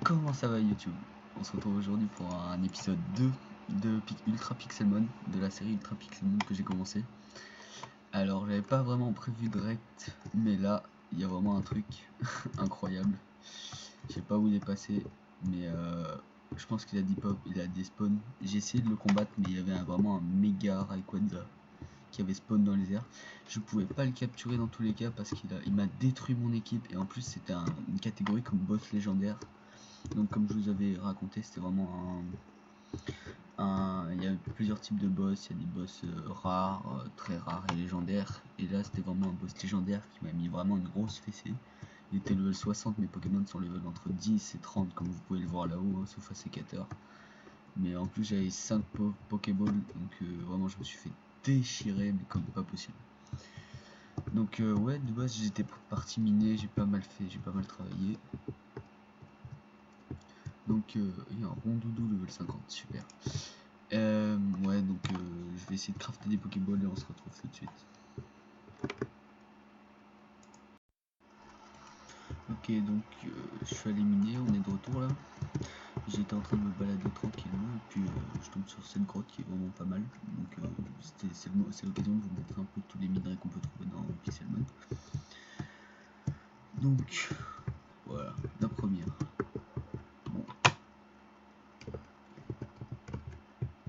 Comment ça va YouTube? On se retrouve aujourd'hui pour un épisode 2 de Ultra Pixelmon, de la série Ultra Pixelmon que j'ai commencé. Alors j'avais pas vraiment prévu direct, mais là il y a vraiment un truc incroyable. Je sais pas où il est passé, mais je pense qu'il a dit pop, il a des spawns. J'ai essayé de le combattre, mais il y avait vraiment un méga Rayquaza qui avait spawn dans les airs. Je pouvais pas le capturer dans tous les cas parce qu'il m'a détruit mon équipe, et en plus c'était une catégorie comme boss légendaire. Donc comme je vous avais raconté, c'était vraiment il y a plusieurs types de boss. Il y a des boss rares, très rares et légendaires. Et là c'était vraiment un boss légendaire qui m'a mis vraiment une grosse fessée. Il était level 60, mes Pokémon sont level entre 10 et 30 comme vous pouvez le voir là-haut, sauf à sécateur. Mais en plus j'avais 5 Pokéballs, donc vraiment je me suis fait déchirer, mais comme pas possible. Donc ouais, de base j'étais parti miner, j'ai pas mal travaillé. Donc il y a un rondoudou level 50, super. Ouais, donc je vais essayer de crafter des Pokéballs et on se retrouve tout de suite. Ok, donc je suis allé miner, on est de retour là. J'étais en train de me balader tranquillement et puis je tombe sur cette grotte qui est vraiment pas mal. Donc c'est l'occasion de vous montrer un peu tous les minerais qu'on peut trouver dans Pixelmon. Donc voilà, la première. Bon.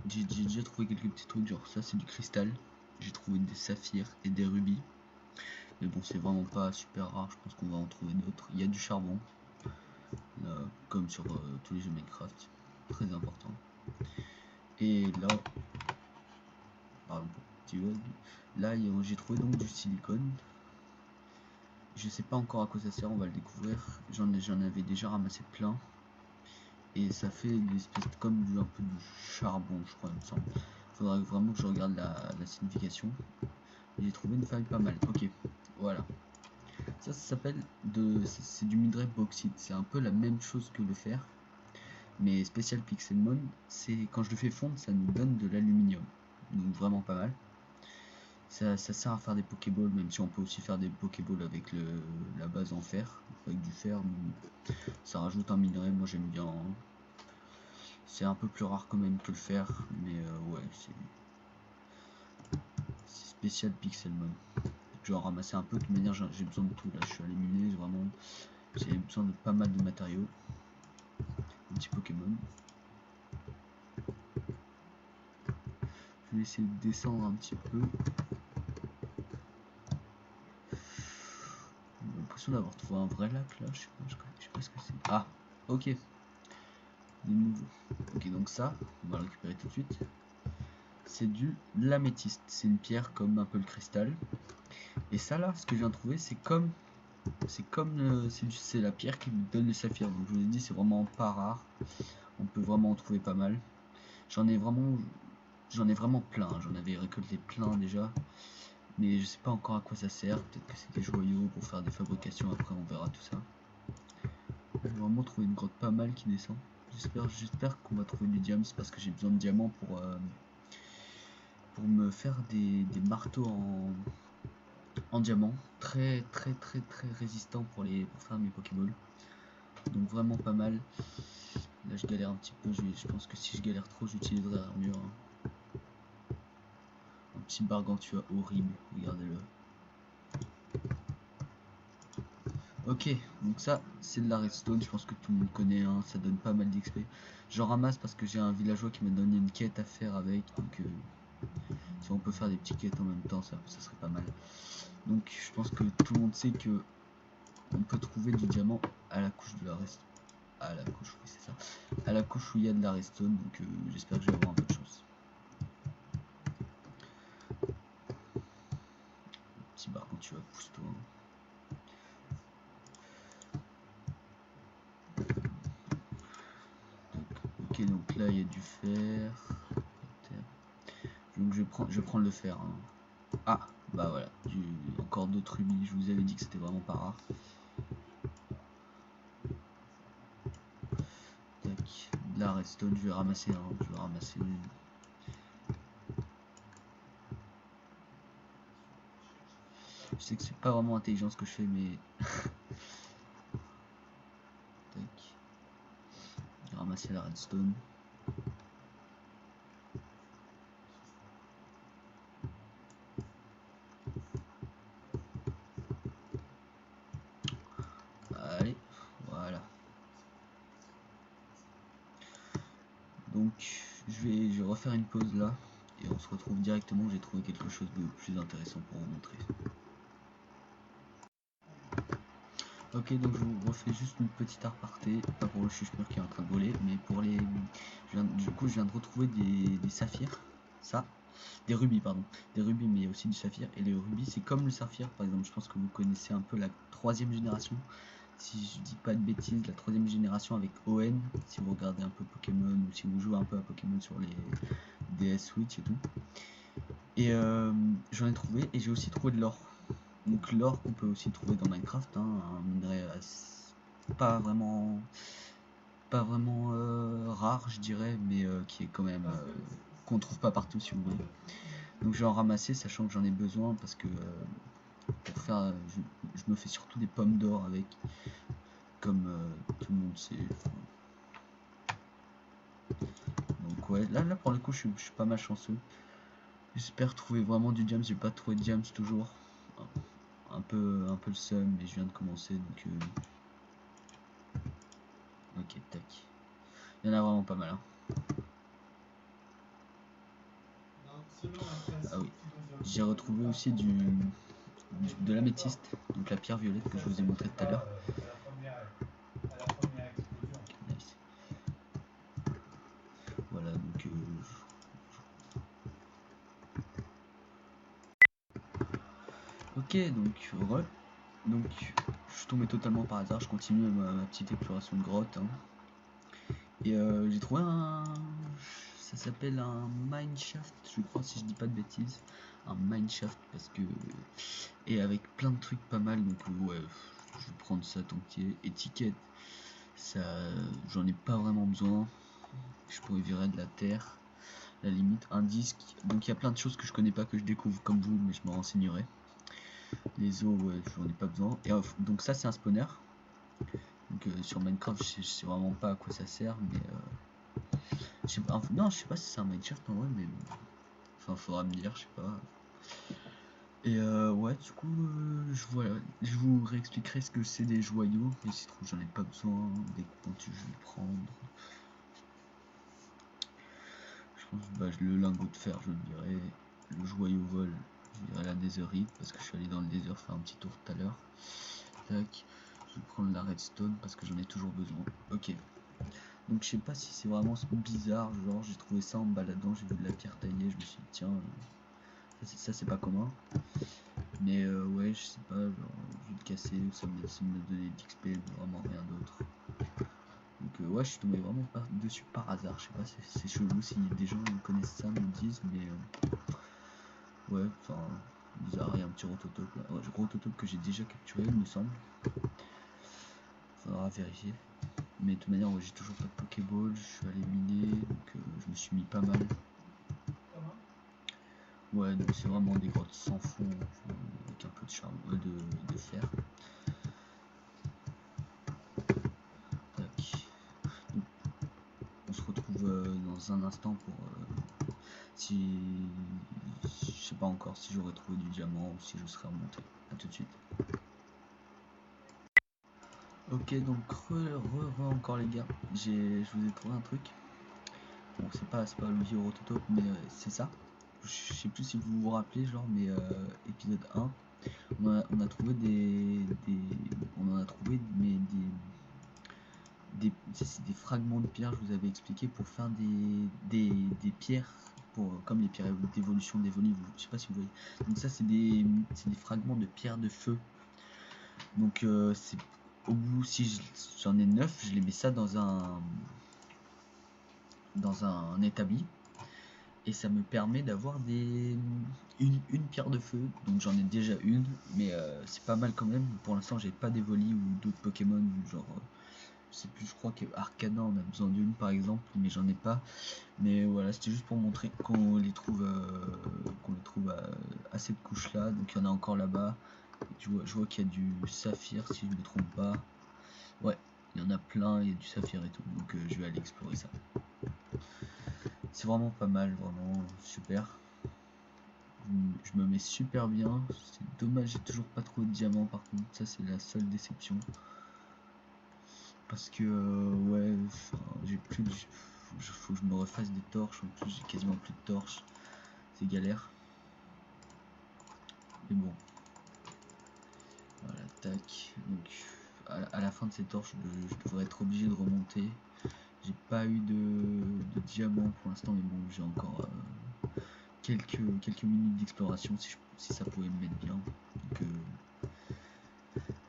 J'ai déjà trouvé quelques petits trucs, genre ça c'est du cristal. J'ai trouvé des saphirs et des rubis. Mais bon, c'est vraiment pas super rare, je pense qu'on va en trouver d'autres. Il y a du charbon, là, comme sur tous les jeux Minecraft, très important. Et là, pardon, petit bug. Là, j'ai trouvé donc du silicone. Je sais pas encore à quoi ça sert, on va le découvrir. J'en avais déjà ramassé plein. Et ça fait des espèces comme un peu du charbon, je crois, il me semble. Faudrait vraiment que je regarde la signification. J'ai trouvé une faille pas mal. Ok, voilà. Ça s'appelle c'est du minerai bauxite. C'est un peu la même chose que le fer, mais spécial Pixelmon, c'est quand je le fais fondre, ça nous donne de l'aluminium. Donc vraiment pas mal. Ça sert à faire des Pokéballs, même si on peut aussi faire des Pokéballs avec la base en fer, avec du fer. Ça rajoute un minerai, moi j'aime bien. C'est un peu plus rare quand même que le fer, mais ouais, c'est spécial Pixelmon. Je vais en ramasser un peu, de toute manière j'ai besoin de tout. Là je suis allé miner, vraiment. J'ai besoin de pas mal de matériaux. Un petit Pokémon. Je vais essayer de descendre un petit peu. J'ai l'impression d'avoir trouvé un vrai lac là, je sais pas ce que c'est. Ah, ok. Des nouveaux. Ok, donc ça, on va le récupérer tout de suite. C'est du l'améthyste, c'est une pierre comme un peu le cristal. Et ça là, ce que je viens de trouver, c'est la pierre qui nous donne le saphir. Donc je vous ai dit, c'est vraiment pas rare. On peut vraiment en trouver pas mal. J'en ai vraiment plein. J'en avais récolté plein déjà. Mais je sais pas encore à quoi ça sert. Peut-être que c'est des joyaux pour faire des fabrications. Après, on verra tout ça. J'ai vraiment trouvé une grotte pas mal qui descend. J'espère qu'on va trouver du diamant parce que j'ai besoin de diamants pour me faire des marteaux en diamant. Très résistants pour faire mes Pokéballs. Donc vraiment pas mal. Là je galère un petit peu. Je pense que si je galère trop, j'utiliserai l'armure. Un petit Bargantua horrible. Regardez-le. Ok, donc ça c'est de la redstone, je pense que tout le monde connaît, hein, ça donne pas mal d'XP. J'en ramasse parce que j'ai un villageois qui m'a donné une quête à faire avec, donc si on peut faire des petites quêtes en même temps, ça serait pas mal. Donc je pense que tout le monde sait que on peut trouver du diamant à la couche de la redstone. À la couche, oui c'est ça. À la couche où il y a de la redstone, donc j'espère que je vais avoir un peu de chance. Petit bar quand tu vas, pousse-toi. Ok, donc là il y a du fer. Donc je vais prendre le fer. Hein. Ah, bah voilà, encore d'autres rubis. Je vous avais dit que c'était vraiment pas rare. Tac, de la redstone, je vais ramasser un. Je vais ramasser une. Je sais que c'est pas vraiment intelligent ce que je fais, mais. Tac. ramasser la redstone. Allez, voilà. Donc je vais refaire une pause là et on se retrouve directement. J'ai trouvé quelque chose de plus intéressant pour vous montrer. Ok, donc je vous refais juste une petite aparté, pas pour le chuche-mur qui est en train de voler, mais pour les... Du coup je viens de retrouver des saphirs, ça, des rubis pardon, des rubis mais il y a aussi du saphir, et les rubis c'est comme le saphir par exemple, je pense que vous connaissez un peu la 3e génération, si je dis pas de bêtises, la 3e génération avec ON, si vous regardez un peu Pokémon ou si vous jouez un peu à Pokémon sur les DS Switch et tout. Et j'en ai trouvé, et j'ai aussi trouvé de l'or. Donc l'or qu'on peut aussi trouver dans Minecraft, hein, un minerai pas vraiment rare je dirais, mais qui est quand même qu'on trouve pas partout si vous voulez. Donc je vais en ramasser sachant que j'en ai besoin parce que pour faire je me fais surtout des pommes d'or avec, comme tout le monde sait. Donc ouais, là pour le coup je suis pas mal chanceux. J'espère trouver vraiment du diams, j'ai pas trouvé de diams toujours. Un peu le seum, mais je viens de commencer donc ok, tac. Il y en a vraiment pas mal. Hein. Ah oui. J'ai retrouvé aussi de l'améthyste, donc la pierre violette que je vous ai montré tout à l'heure. Nice. Voilà, donc ok, donc heureux. Donc je suis tombé totalement par hasard, je continue ma petite exploration de grotte. Hein. Et j'ai trouvé ça s'appelle un mineshaft, je crois, si je dis pas de bêtises. Un mineshaft parce que... Et avec plein de trucs pas mal, donc ouais, je vais prendre ça tant qu'il y est. Étiquette, ça, j'en ai pas vraiment besoin. Je pourrais virer de la terre, la limite. Un disque, donc il y a plein de choses que je connais pas, que je découvre comme vous, mais je me renseignerai. Les os, ouais, j'en ai pas besoin. Et donc ça c'est un spawner. Donc sur Minecraft, je sais vraiment pas à quoi ça sert, mais je sais pas, non, je sais pas si c'est un mineshaft en vrai, mais enfin, faudra me dire, je sais pas. Et ouais, du coup, je vous réexpliquerai ce que c'est des joyaux, mais si trouve j'en ai pas besoin, des pointus je vais le prendre. Je pense bah, le lingot de fer je le dirai, le joyau vol, je dirais la netherite, parce que je suis allé dans le nether faire un petit tour tout à l'heure. Tac, je vais prendre la redstone parce que j'en ai toujours besoin. Ok. Donc je sais pas si c'est vraiment bizarre, genre j'ai trouvé ça en me baladant, j'ai vu de la pierre taillée, je me suis dit tiens, ça c'est pas commun. Mais ouais, je sais pas, genre, je vais le casser, ça me donner d'XP, mais vraiment rien d'autre. Donc ouais, je suis tombé vraiment dessus par hasard, je sais pas, c'est chelou, si des gens connaissent ça, me disent, mais ouais, enfin, bizarre, il y a un petit rototope là, ouais, rototope que j'ai déjà capturé, il me semble. Faudra vérifier. Mais de toute manière, ouais, j'ai toujours pas de Pokéball, je suis allé miner, donc je me suis mis pas mal. Ouais, donc c'est vraiment des grottes sans fond, avec un peu de charme, de fer. Tac. Donc, on se retrouve dans un instant pour si je sais pas encore si j'aurais trouvé du diamant ou si je serais remonté. A tout de suite. Ok, donc encore les gars, je vous ai trouvé un truc. Bon, c'est pas le vieux rototope, mais c'est ça. Je sais plus si vous vous rappelez, genre, mais épisode 1, on a trouvé on en a trouvé, mais c'est des fragments de pierre, je vous avais expliqué, pour faire des pierres, comme les pierres d'évolution d'Evoli, je sais pas si vous voyez. Donc ça c'est des fragments de pierre de feu. Donc c'est au bout, si j'en ai 9, je les mets ça dans un établi. Et ça me permet d'avoir une pierre de feu. Donc j'en ai déjà une, mais c'est pas mal quand même. Pour l'instant j'ai pas d'Evoli ou d'autres Pokémon, genre je sais plus, je crois qu'Arcana on a besoin d'une par exemple, mais j'en ai pas. Mais voilà, c'était juste pour montrer qu'on les trouve à cette couche là. Donc il y en a encore là-bas. Je vois qu'il y a du saphir si je me trompe pas. Ouais, Il y en a plein, il y a du saphir et tout, donc je vais aller explorer ça. C'est vraiment pas mal, vraiment super. Je me mets super bien. C'est dommage, j'ai toujours pas trop de diamants par contre, ça c'est la seule déception. Parce que ouais, j'ai plus de... faut que je me refasse des torches, en plus j'ai quasiment plus de torches. C'est galère. Mais bon. Voilà, tac. Donc à la fin de ces torches, je devrais être obligé de remonter. J'ai pas eu de diamants pour l'instant, mais bon, j'ai encore quelques minutes d'exploration si ça pouvait me mettre bien. Donc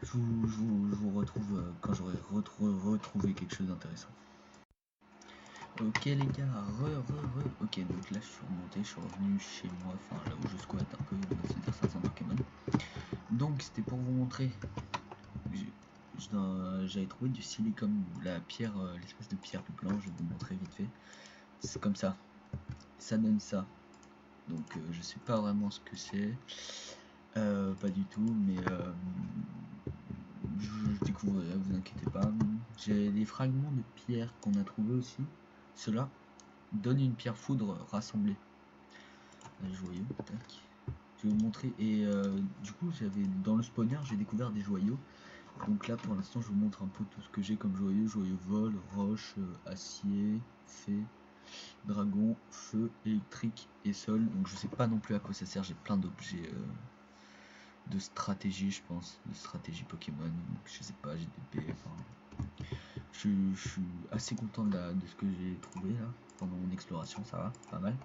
je vous retrouve quand j'aurai retrouvé quelque chose d'intéressant. Ok les gars, ok, donc là je suis remonté, je suis revenu chez moi, enfin là où je squatte un peu, c'est-à-dire ça sans Pokémon. Donc c'était pour vous montrer, j'avais trouvé du silicone, la pierre, l'espèce de pierre blanche, je vais vous montrer vite fait. C'est comme ça donne ça. Donc je sais pas vraiment ce que c'est, pas du tout, mais je découvrirai, vous inquiétez pas. J'ai des fragments de pierre qu'on a trouvé aussi, ceux-là donne une pierre foudre rassemblée. Un joyau, tac. Je vais vous montrer. Et du coup, j'avais dans le spawner, j'ai découvert des joyaux. Donc là, pour l'instant, je vous montre un peu tout ce que j'ai comme joyaux. Joyaux vol, roche, acier, fée, dragon, feu, électrique et sol. Donc je sais pas non plus à quoi ça sert. J'ai plein d'objets de stratégie, je pense. De stratégie Pokémon. Donc, je sais pas, j'ai des PF. Je suis assez content de ce que j'ai trouvé là pendant mon exploration, ça va, pas mal.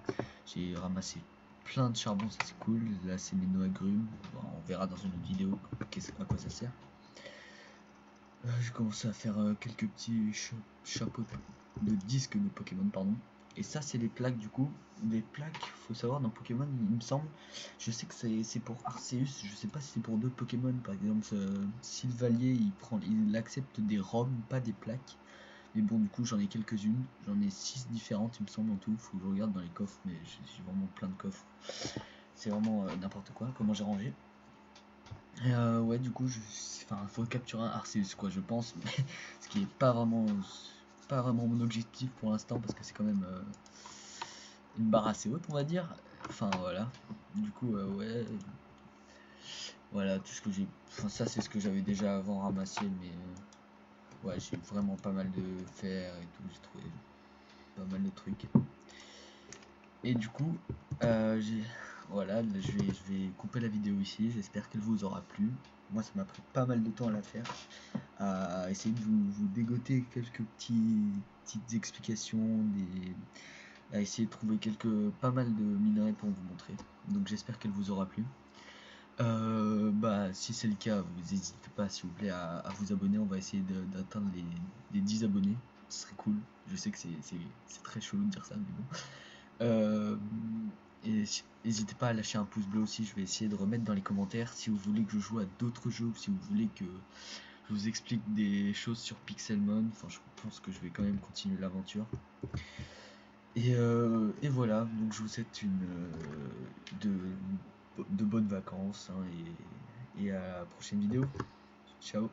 J'ai ramassé plein de charbon, ça c'est cool. Là c'est mes noix agrumes, bon, on verra dans une autre vidéo à quoi ça sert. J'ai commencé à faire quelques petits chapeaux de disques de Pokémon, pardon. Et ça c'est les plaques du coup. Des plaques, faut savoir dans Pokémon, il me semble, je sais que c'est pour Arceus, je sais pas si c'est pour d'autres Pokémon, par exemple Sylvalier il accepte des ROM, pas des plaques. Mais bon, du coup, j'en ai quelques-unes. J'en ai 6 différentes, il me semble, en tout. Faut que je regarde dans les coffres, mais j'ai vraiment plein de coffres. C'est vraiment n'importe quoi, comment j'ai rangé. Et ouais, du coup, faut capturer un Arceus, quoi, je pense. Mais ce qui est pas vraiment mon objectif pour l'instant, parce que c'est quand même une barre assez haute, on va dire. Enfin, voilà. Du coup, ouais. Voilà, tout ce que j'ai... Enfin, ça, c'est ce que j'avais déjà avant ramassé, mais... ouais, j'ai vraiment pas mal de fer et tout, j'ai trouvé pas mal de trucs. Et du coup, voilà, je vais couper la vidéo ici. J'espère qu'elle vous aura plu. Moi, ça m'a pris pas mal de temps à la faire, à essayer de vous dégoter quelques petites explications, à essayer de trouver pas mal de minerais pour vous montrer. Donc, j'espère qu'elle vous aura plu. Bah, si c'est le cas, vous n'hésitez pas, s'il vous plaît, à vous abonner. On va essayer d'atteindre les 10 abonnés. Ce serait cool. Je sais que c'est très chelou de dire ça, mais bon. Et n'hésitez pas à lâcher un pouce bleu aussi. Je vais essayer de remettre dans les commentaires si vous voulez que je joue à d'autres jeux ou si vous voulez que je vous explique des choses sur Pixelmon. Enfin, je pense que je vais quand même continuer l'aventure. Et voilà, donc je vous souhaite de bonnes vacances, hein, et à la prochaine vidéo. Ciao.